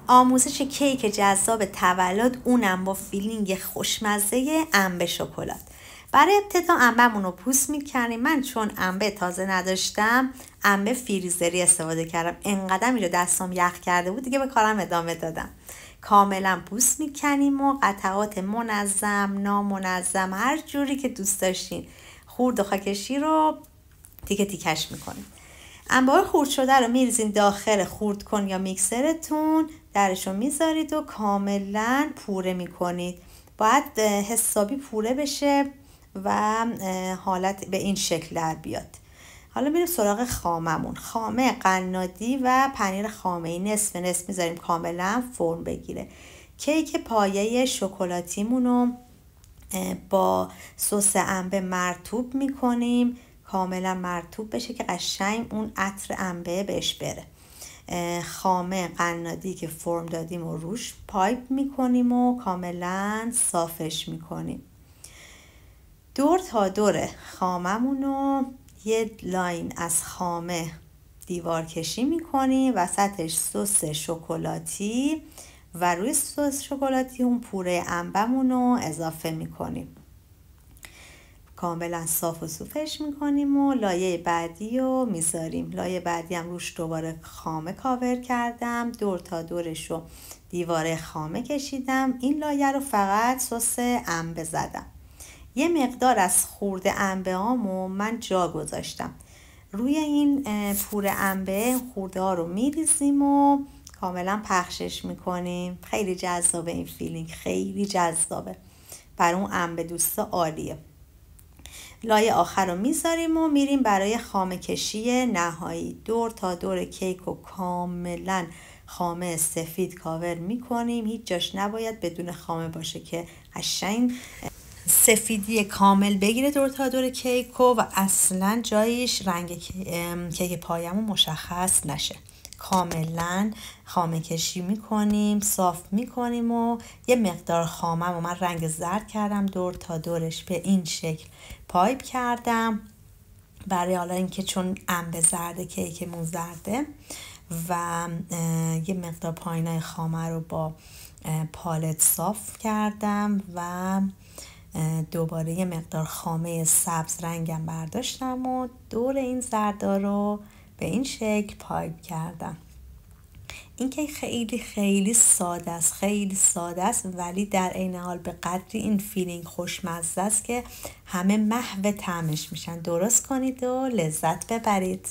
آموزش کیک جذاب تولد، اونم با فیلینگ خوشمزه انبه شکلات. برای ابتدا انبه‌مون رو پوست میکنیم. من چون انبه تازه نداشتم انبه فریزری استفاده کردم. انقدر اینجا دستم یخ کرده بود دیگه به کارم ادامه دادم. کاملا پوست میکنیم و قطعات منظم نامنظم هر جوری که دوست داشتین خورد و خاکشی رو تیکه تیکش میکنیم. انبار خورد شده رو میریزین داخل خورد کن یا میکسرتون، درشو میذارید و کاملا پوره میکنید. باید حسابی پوره بشه و حالت به این شکل در بیاد. حالا میریم سراغ خاممون. خامه قنادی و پنیر خامه‌ای نصف نصف میذاریم کاملا فرم بگیره. کیک پایه شکلاتیمون رو با سس انبه مرطوب میکنیم، کاملا مرطوب بشه که قشنگ اون عطر انبه بهش بره. خامه قنادی که فرم دادیم و روش پایپ میکنیم و کاملا صافش میکنیم. دور تا دور خاممون رو یه لاین از خامه دیوار کشی میکنیم، وسطش سس شکلاتی و روی سس شکلاتی اون پوره انبه‌مون رو اضافه میکنیم. کاملا صاف و سوفش میکنیم و لایه بعدی رو میذاریم. لایه بعدی هم روش دوباره خامه کاور کردم، دور تا دورش رو دیواره خامه کشیدم. این لایه رو فقط سس انبه زدم. یه مقدار از خورد انبه هامو من جا گذاشتم. روی این پوره انبه خورده ها رو میریزیم و کاملا پخشش میکنیم. خیلی جذابه این فیلینگ، خیلی جذابه. برای اون انبه دوستا عالیه. لایه آخر رو میذاریم و میریم برای خامه کشی نهایی. دور تا دور کیک رو کاملا خامه سفید کاور میکنیم. هیچ جاش نباید بدون خامه باشه که قشنگ سفیدی کامل بگیره دور تا دور کیکو و اصلا جایش رنگ کیک پایمون مشخص نشه. کاملا خامه کشی میکنیم، صاف میکنیم و یه مقدار خامه و من رنگ زرد کردم دور تا دورش به این شکل پایپ کردم برای حالا اینکه چون انبه زرده کیکمون زرده و یه مقدار پایینای خامه رو با پالت صاف کردم و دوباره یه مقدار خامه سبز رنگم برداشتم و دور این زردا رو به این شکل پایپ کردم. این که خیلی خیلی ساده است، خیلی ساده است ولی در عین حال به قدری این فیلینگ خوشمزه است که همه محو طعمش میشن. درست کنید و لذت ببرید.